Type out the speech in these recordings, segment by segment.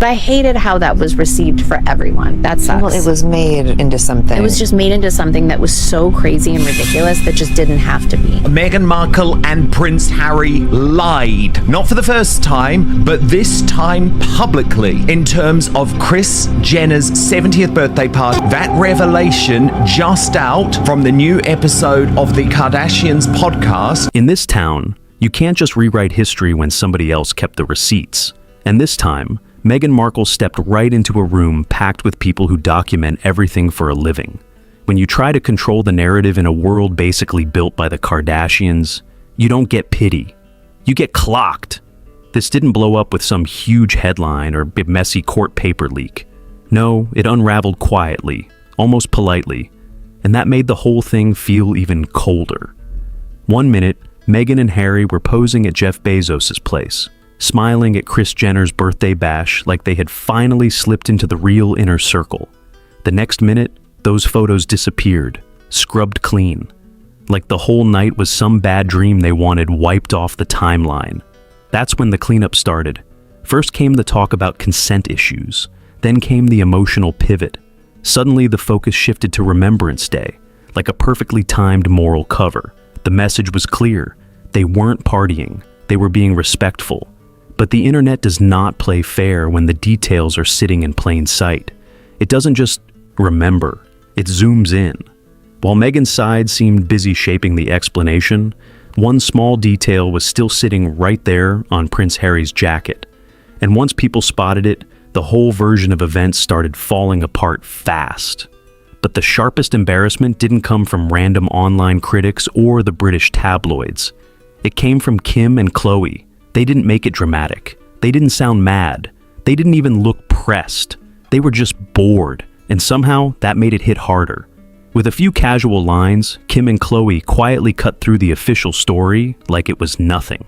But I hated how that was received for everyone. That sucks. Well, it was made into something. It was just made into something that was so crazy and ridiculous that just didn't have to be. Meghan Markle and Prince Harry lied. Not for the first time, but this time publicly. In terms of Kris Jenner's 70th birthday party, that revelation just out from the new episode of the Kardashians podcast. In this town, you can't just rewrite history when somebody else kept the receipts. And this time, Meghan Markle stepped right into a room packed with people who document everything for a living. When you try to control the narrative in a world basically built by the Kardashians, you don't get pity. You get clocked. This didn't blow up with some huge headline or messy court paper leak. No, it unraveled quietly, almost politely, and that made the whole thing feel even colder. One minute, Meghan and Harry were posing at Jeff Bezos' place, smiling at Kris Jenner's birthday bash like they had finally slipped into the real inner circle. The next minute, those photos disappeared, scrubbed clean, like the whole night was some bad dream they wanted wiped off the timeline. That's when the cleanup started. First came the talk about consent issues, then came the emotional pivot. Suddenly the focus shifted to Remembrance Day, like a perfectly timed moral cover. The message was clear. They weren't partying, they were being respectful. But the internet does not play fair when the details are sitting in plain sight. It doesn't just remember, it zooms in. While Meghan's side seemed busy shaping the explanation, one small detail was still sitting right there on Prince Harry's jacket. And once people spotted it, the whole version of events started falling apart fast. But the sharpest embarrassment didn't come from random online critics or the British tabloids. It came from Kim and Khloe. They didn't make it dramatic. They didn't sound mad. They didn't even look pressed. They were just bored, and somehow that made it hit harder. With a few casual lines, Kim and Khloe quietly cut through the official story like it was nothing.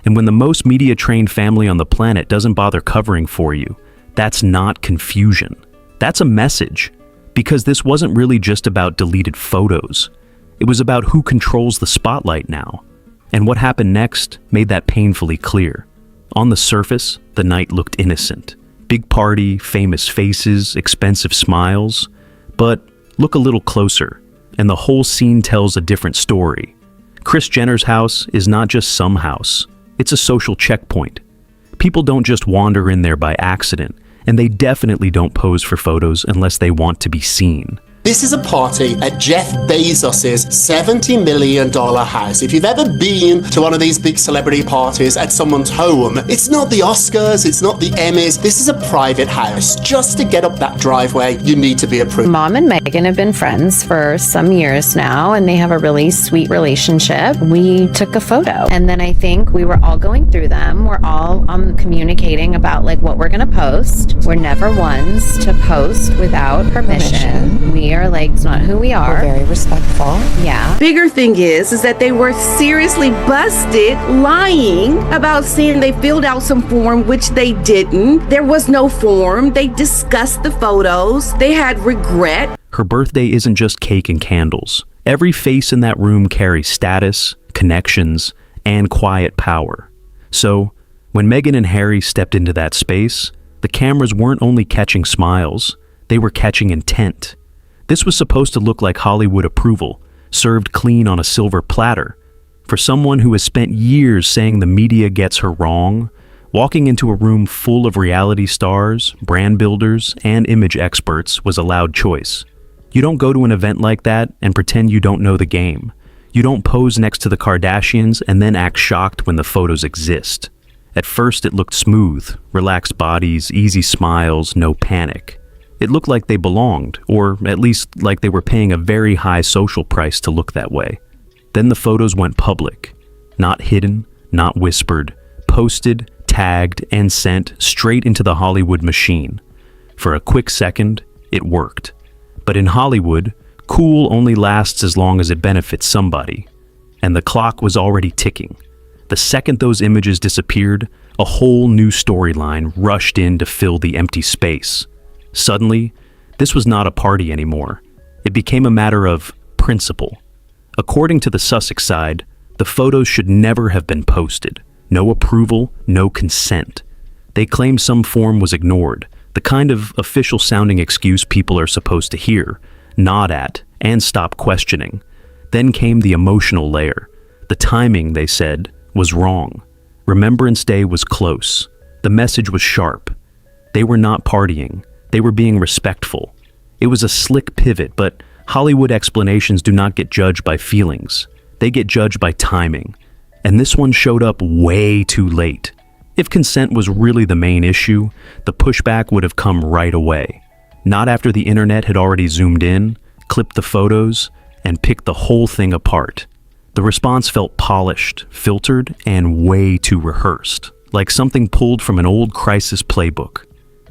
And when the most media-trained family on the planet doesn't bother covering for you, that's not confusion. That's a message. Because this wasn't really just about deleted photos. It was about who controls the spotlight now. And what happened next made that painfully clear. On the surface, the night looked innocent. Big party, famous faces, expensive smiles. But look a little closer, and the whole scene tells a different story. Kris Jenner's house is not just some house. It's a social checkpoint. People don't just wander in there by accident, and they definitely don't pose for photos unless they want to be seen. This is a party at Jeff Bezos' $70 million house. If you've ever been to one of these big celebrity parties at someone's home, it's not the Oscars, it's not the Emmys, this is a private house. Just to get up that driveway, you need to be approved. Mom and Meghan have been friends for some years now, and they have a really sweet relationship. We took a photo, and then I think we were all going through them. We're all communicating about like what we're gonna post. We're never ones to post without permission. We are like, it's not who we are. We're very respectful. Yeah. Bigger thing is that they were seriously busted lying about saying they filled out some form, which they didn't. There was no form. They discussed the photos. They had regret. Her birthday isn't just cake and candles. Every face in that room carries status, connections, and quiet power. So, when Meghan and Harry stepped into that space, the cameras weren't only catching smiles, they were catching intent. This was supposed to look like Hollywood approval, served clean on a silver platter. For someone who has spent years saying the media gets her wrong, walking into a room full of reality stars, brand builders, and image experts was a loud choice. You don't go to an event like that and pretend you don't know the game. You don't pose next to the Kardashians and then act shocked when the photos exist. At first it looked smooth, relaxed bodies, easy smiles, no panic. It looked like they belonged, or at least like they were paying a very high social price to look that way. Then the photos went public. Not hidden, not whispered, posted, tagged, and sent straight into the Hollywood machine. For a quick second, it worked. But in Hollywood, cool only lasts as long as it benefits somebody. And the clock was already ticking. The second those images disappeared, a whole new storyline rushed in to fill the empty space. Suddenly, this was not a party anymore. It became a matter of principle. According to the Sussex side, the photos should never have been posted. No approval, no consent. They claimed some form was ignored, the kind of official-sounding excuse people are supposed to hear, nod at, and stop questioning. Then came the emotional layer. The timing, they said, was wrong. Remembrance Day was close. The message was sharp. They were not partying. They were being respectful. It was a slick pivot, but Hollywood explanations do not get judged by feelings. They get judged by timing. And this one showed up way too late. If consent was really the main issue, the pushback would have come right away. Not after the internet had already zoomed in, clipped the photos, and picked the whole thing apart. The response felt polished, filtered, and way too rehearsed, like something pulled from an old crisis playbook.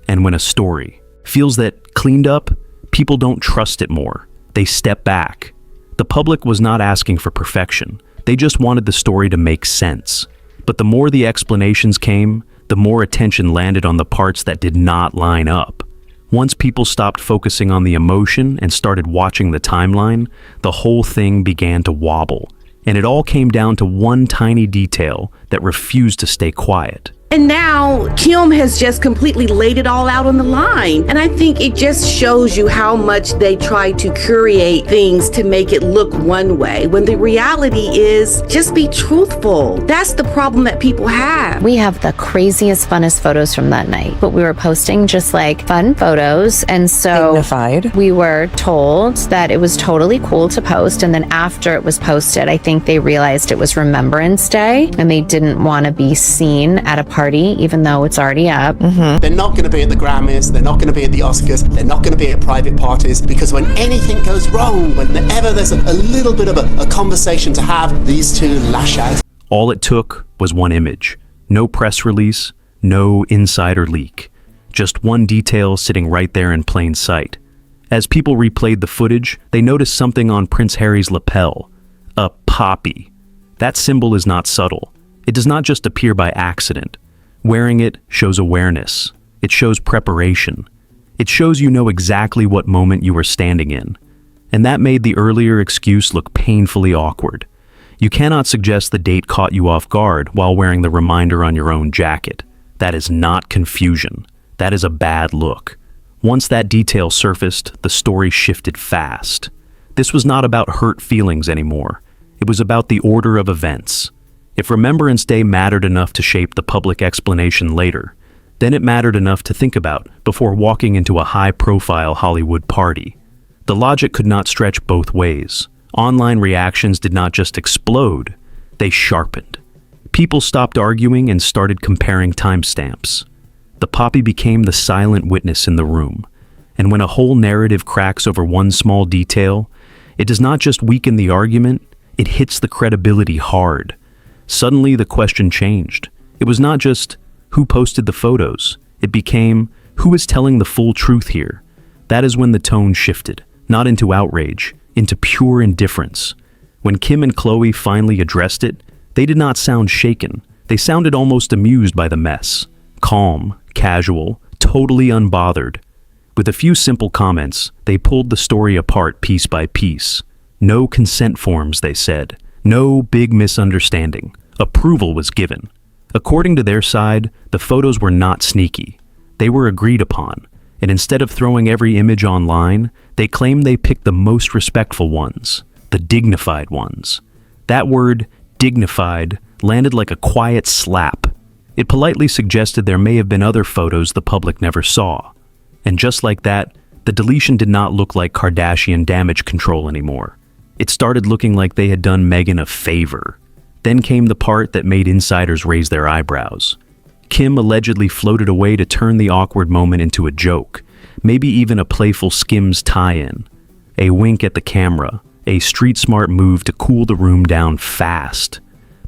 And when a story feels that cleaned up, people don't trust it more. They step back. The public was not asking for perfection. They just wanted the story to make sense. But the more the explanations came, the more attention landed on the parts that did not line up. Once people stopped focusing on the emotion and started watching the timeline, the whole thing began to wobble. And it all came down to one tiny detail that refused to stay quiet. And now Kim has just completely laid it all out on the line. And I think it just shows you how much they try to curate things to make it look one way, when the reality is just be truthful. That's the problem that people have. We have the craziest, funnest photos from that night, but we were posting just like fun photos. And so Dignified. we were told that it was totally cool to post. And then after it was posted, I think they realized it was Remembrance Day and they didn't want to be seen at a party, even though it's already up. They're not going to be at the Grammys, they're not going to be at the Oscars, they're not going to be at private parties, because when anything goes wrong, whenever there's a little bit of a conversation to have, these two lash out. All it took was one image. No press release, no insider leak. Just one detail sitting right there in plain sight. As people replayed the footage, they noticed something on Prince Harry's lapel. A poppy. That symbol is not subtle. It does not just appear by accident. Wearing it shows awareness. It shows preparation. It shows you know exactly what moment you are standing in. And that made the earlier excuse look painfully awkward. You cannot suggest the date caught you off guard while wearing the reminder on your own jacket. That is not confusion. That is a bad look. Once that detail surfaced, the story shifted fast. This was not about hurt feelings anymore. It was about the order of events. If Remembrance Day mattered enough to shape the public explanation later, then it mattered enough to think about before walking into a high-profile Hollywood party. The logic could not stretch both ways. Online reactions did not just explode, they sharpened. People stopped arguing and started comparing timestamps. The poppy became the silent witness in the room. And when a whole narrative cracks over one small detail, it does not just weaken the argument, it hits the credibility hard. Suddenly, the question changed. It was not just who posted the photos. It became who is telling the full truth here. That is when the tone shifted, not into outrage, into pure indifference. When Kim and Khloe finally addressed it, they did not sound shaken. They sounded almost amused by the mess. Calm, casual, totally unbothered. With a few simple comments, they pulled the story apart piece by piece. No consent forms, they said. No big misunderstanding. Approval was given. According to their side, the photos were not sneaky. They were agreed upon, and instead of throwing every image online, they claimed they picked the most respectful ones, the dignified ones. That word, dignified, landed like a quiet slap. It politely suggested there may have been other photos the public never saw. And just like that, the deletion did not look like Kardashian damage control anymore. It started looking like they had done Meghan a favor. Then came the part that made insiders raise their eyebrows. Kim allegedly floated away to turn the awkward moment into a joke, maybe even a playful Skims tie-in. A wink at the camera, a street-smart move to cool the room down fast.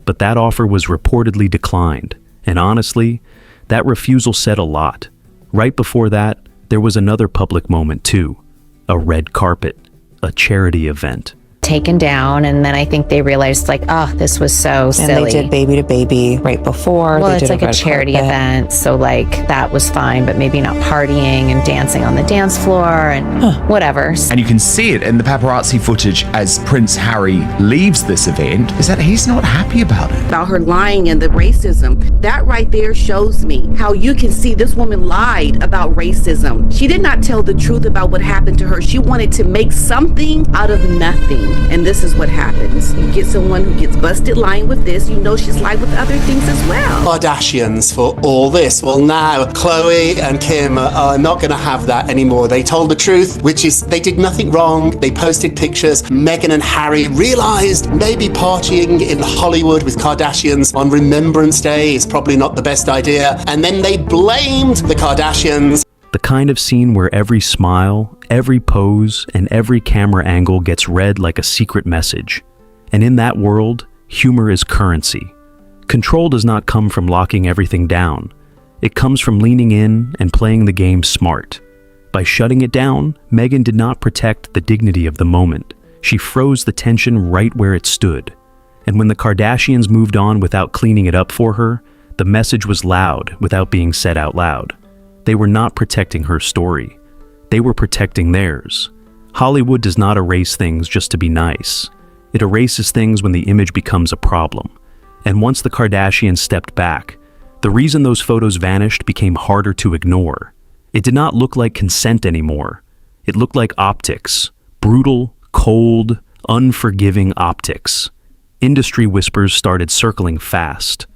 But that offer was reportedly declined, and honestly, that refusal said a lot. Right before that, there was another public moment too. A red carpet, a charity event. taken down. And then I think they realized like, oh, this was so silly. And they did baby to baby right before. Well, They it's did like a red charity carpet. event. So like that was fine, but maybe not partying and dancing on the dance floor and whatever. And you can see it in the paparazzi footage as Prince Harry leaves this event, is that he's not happy about it. About her lying and the racism. That right there shows me how you can see this woman lied about racism. She did not tell the truth about what happened to her. She wanted to make something out of nothing. And this is what happens. You get someone who gets busted lying with this, you know she's lied with other things as well. Kardashians for all this. Well, now Khloe and Kim are not going to have that anymore. They told the truth, which is they did nothing wrong. They posted pictures. Meghan and Harry realized maybe partying in Hollywood with Kardashians on Remembrance Day is probably not the best idea. And then they blamed the Kardashians. The kind of scene where every smile, every pose, and every camera angle gets read like a secret message. And in that world, humor is currency. Control does not come from locking everything down. It comes from leaning in and playing the game smart. By shutting it down, Meghan did not protect the dignity of the moment. She froze the tension right where it stood. And when the Kardashians moved on without cleaning it up for her, the message was loud without being said out loud. They were not protecting her story. They were protecting theirs. Hollywood does not erase things just to be nice. It erases things when the image becomes a problem. And once the Kardashians stepped back, the reason those photos vanished became harder to ignore. It did not look like consent anymore. It looked like optics. Brutal, cold, unforgiving optics. Industry whispers started circling fast.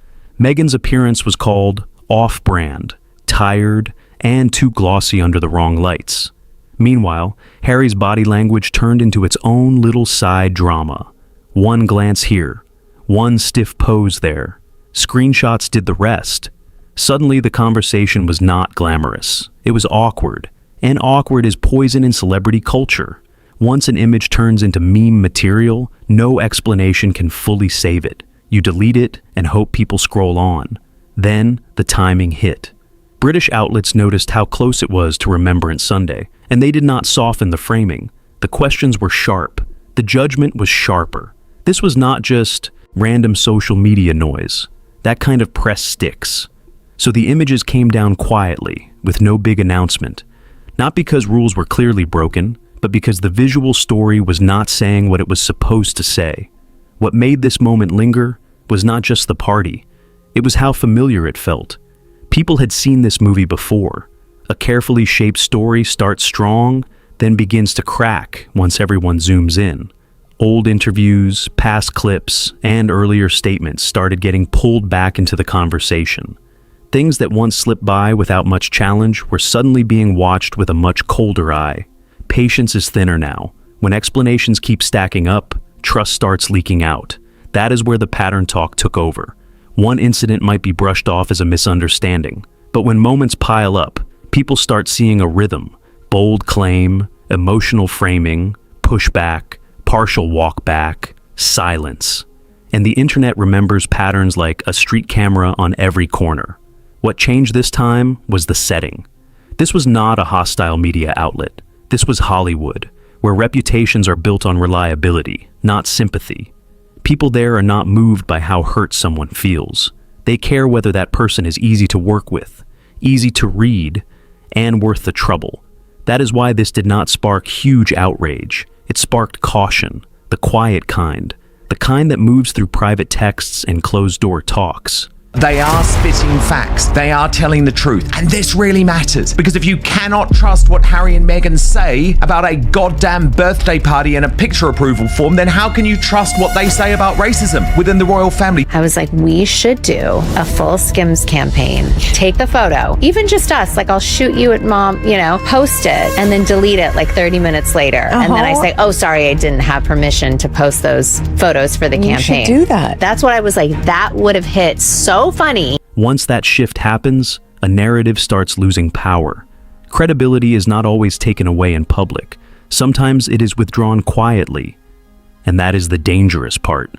Meghan's appearance was called off-brand, tired, and too glossy under the wrong lights. Meanwhile, Harry's body language turned into its own little side drama. One glance here, one stiff pose there. Screenshots did the rest. Suddenly, the conversation was not glamorous. It was awkward. And awkward is poison in celebrity culture. Once an image turns into meme material, no explanation can fully save it. You delete it and hope people scroll on. Then, the timing hit. British outlets noticed how close it was to Remembrance Sunday, and they did not soften the framing. The questions were sharp. The judgment was sharper. This was not just random social media noise. That kind of press sticks. So the images came down quietly, with no big announcement. Not because rules were clearly broken, but because the visual story was not saying what it was supposed to say. What made this moment linger was not just the party. It was how familiar it felt. People had seen this movie before. A carefully shaped story starts strong, then begins to crack once everyone zooms in. Old interviews, past clips, and earlier statements started getting pulled back into the conversation. Things that once slipped by without much challenge were suddenly being watched with a much colder eye. Patience is thinner now. When explanations keep stacking up, trust starts leaking out. That is where the pattern talk took over. One incident might be brushed off as a misunderstanding, but when moments pile up, people start seeing a rhythm: bold claim, emotional framing, pushback, partial walk back, silence. And the internet remembers patterns like a street camera on every corner. What changed this time was the setting. This was not a hostile media outlet. This was Hollywood, where reputations are built on reliability, not sympathy. People there are not moved by how hurt someone feels. They care whether that person is easy to work with, easy to read, and worth the trouble. That is why this did not spark huge outrage. It sparked caution, the quiet kind, the kind that moves through private texts and closed-door talks. They are spitting facts. They are telling the truth. And this really matters, because if you cannot trust what Harry and Meghan say about a goddamn birthday party and a picture approval form, then how can you trust what they say about racism within the royal family? I was like, we should do a full Skims campaign. Take the photo, even just us, like I'll shoot you at mom, post it and then delete it like 30 minutes later. And then I say, oh, sorry, I didn't have permission to post those photos for the campaign. You should do that. That's what I was like, that would have hit so funny. Once that shift happens, a narrative starts losing power. Credibility is not always taken away in public. Sometimes it is withdrawn quietly. And that is the dangerous part.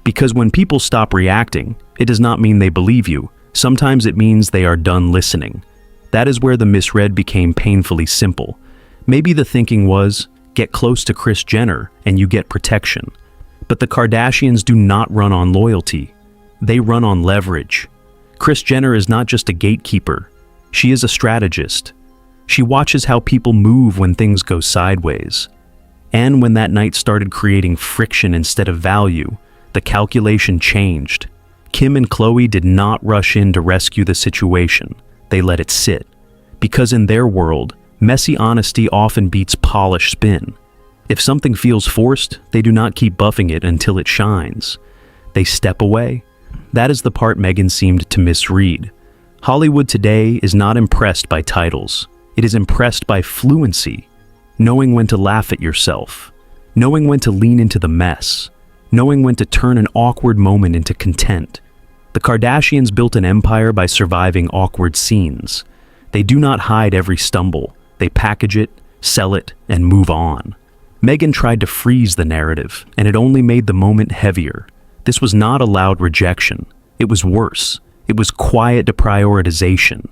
Because when people stop reacting, it does not mean they believe you. Sometimes it means they are done listening. That is where the misread became painfully simple. Maybe the thinking was, Get close to Kris Jenner and you get protection. But the Kardashians do not run on loyalty. They run on leverage. Kris Jenner is not just a gatekeeper. She is a strategist. She watches how people move when things go sideways. And when that night started creating friction instead of value, the calculation changed. Kim and Khloe did not rush in to rescue the situation. They let it sit. Because in their world, messy honesty often beats polished spin. If something feels forced, they do not keep buffing it until it shines. They step away. That is the part Meghan seemed to misread. Hollywood today is not impressed by titles. It is impressed by fluency, knowing when to laugh at yourself, knowing when to lean into the mess, knowing when to turn an awkward moment into content. The Kardashians built an empire by surviving awkward scenes. They do not hide every stumble. They package it, sell it, and move on. Meghan tried to freeze the narrative, and it only made the moment heavier. This was not a loud rejection. It was worse. It was quiet deprioritization.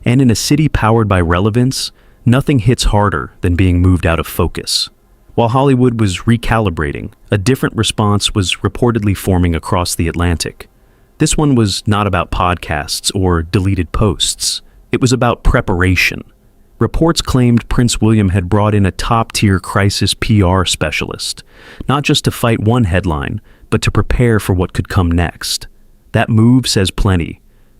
And in a city powered by relevance, nothing hits harder than being moved out of focus. While Hollywood was recalibrating, a different response was reportedly forming across the Atlantic. This one was not about podcasts or deleted posts. It was about preparation. Reports claimed Prince William had brought in a top-tier crisis PR specialist, not just to fight one headline, but to prepare for what could come next. That move says plenty.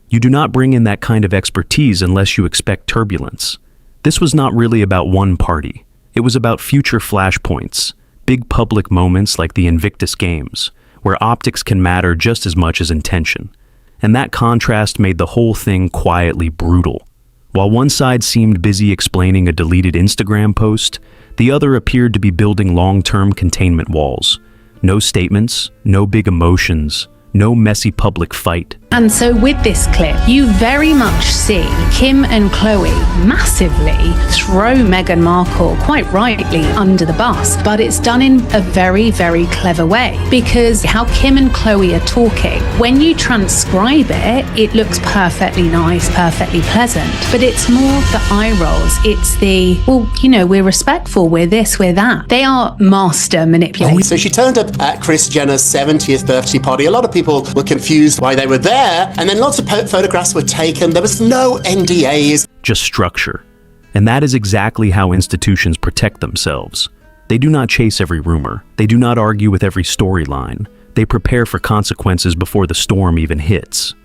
You do not bring in that kind of expertise unless you expect turbulence. This was not really about one party. It was about future flashpoints, big public moments like the Invictus Games, where optics can matter just as much as intention. And that contrast made the whole thing quietly brutal. While one side seemed busy explaining a deleted Instagram post, the other appeared to be building long-term containment walls. No statements, no big emotions, no messy public fight. And so with this clip, you very much see Kim and Khloe massively throw Meghan Markle, quite rightly, under the bus. But it's done in a very, very clever way, because how Kim and Khloe are talking, when you transcribe it, it looks perfectly nice, perfectly pleasant. But it's more the eye rolls. It's the, well, you know, we're respectful, we're this, we're that. They are master manipulators. So she turned up at Kris Jenner's 70th birthday party. A lot of people were confused why they were there. And then lots of photographs were taken. There was no NDAs. Just structure. And that is exactly how institutions protect themselves. They do not chase every rumor. They do not argue with every storyline. They prepare for consequences before the storm even hits.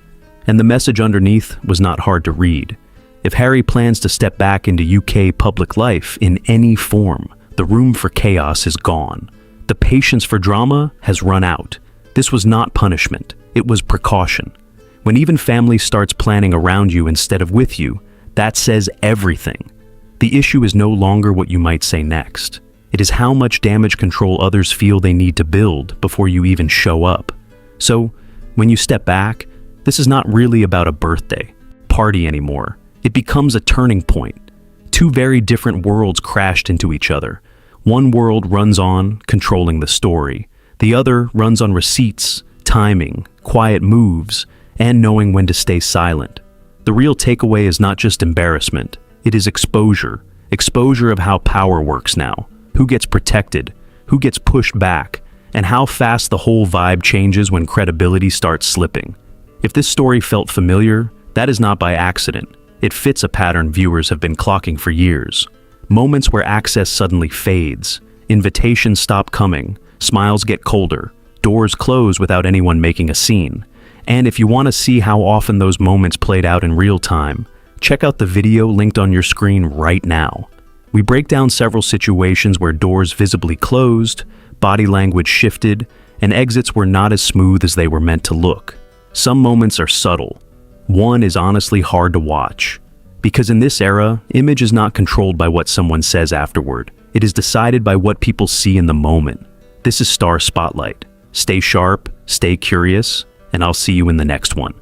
And the message underneath was not hard to read. If Harry plans to step back into UK public life in any form, the room for chaos is gone. The patience for drama has run out. This was not punishment. It was precaution. When even family starts planning around you instead of with you, that says everything. The issue is no longer what you might say next. It is how much damage control others feel they need to build before you even show up. So, when you step back, this is not really about a birthday party anymore. It becomes a turning point. Two very different worlds crashed into each other. One world runs on, controlling the story. The other runs on receipts, timing, quiet moves, and knowing when to stay silent. The real takeaway is not just embarrassment, it is exposure. Exposure of how power works now, who gets protected, who gets pushed back, and how fast the whole vibe changes when credibility starts slipping. If this story felt familiar, that is not by accident. It fits a pattern viewers have been clocking for years. Moments where access suddenly fades, invitations stop coming, smiles get colder, doors close without anyone making a scene. And if you want to see how often those moments played out in real time, check out the video linked on your screen right now. We break down several situations where doors visibly closed, body language shifted, and exits were not as smooth as they were meant to look. Some moments are subtle. One is honestly hard to watch. Because in this era, image is not controlled by what someone says afterward. It is decided by what people see in the moment. This is Star Spotlight. Stay sharp, stay curious, and I'll see you in the next one.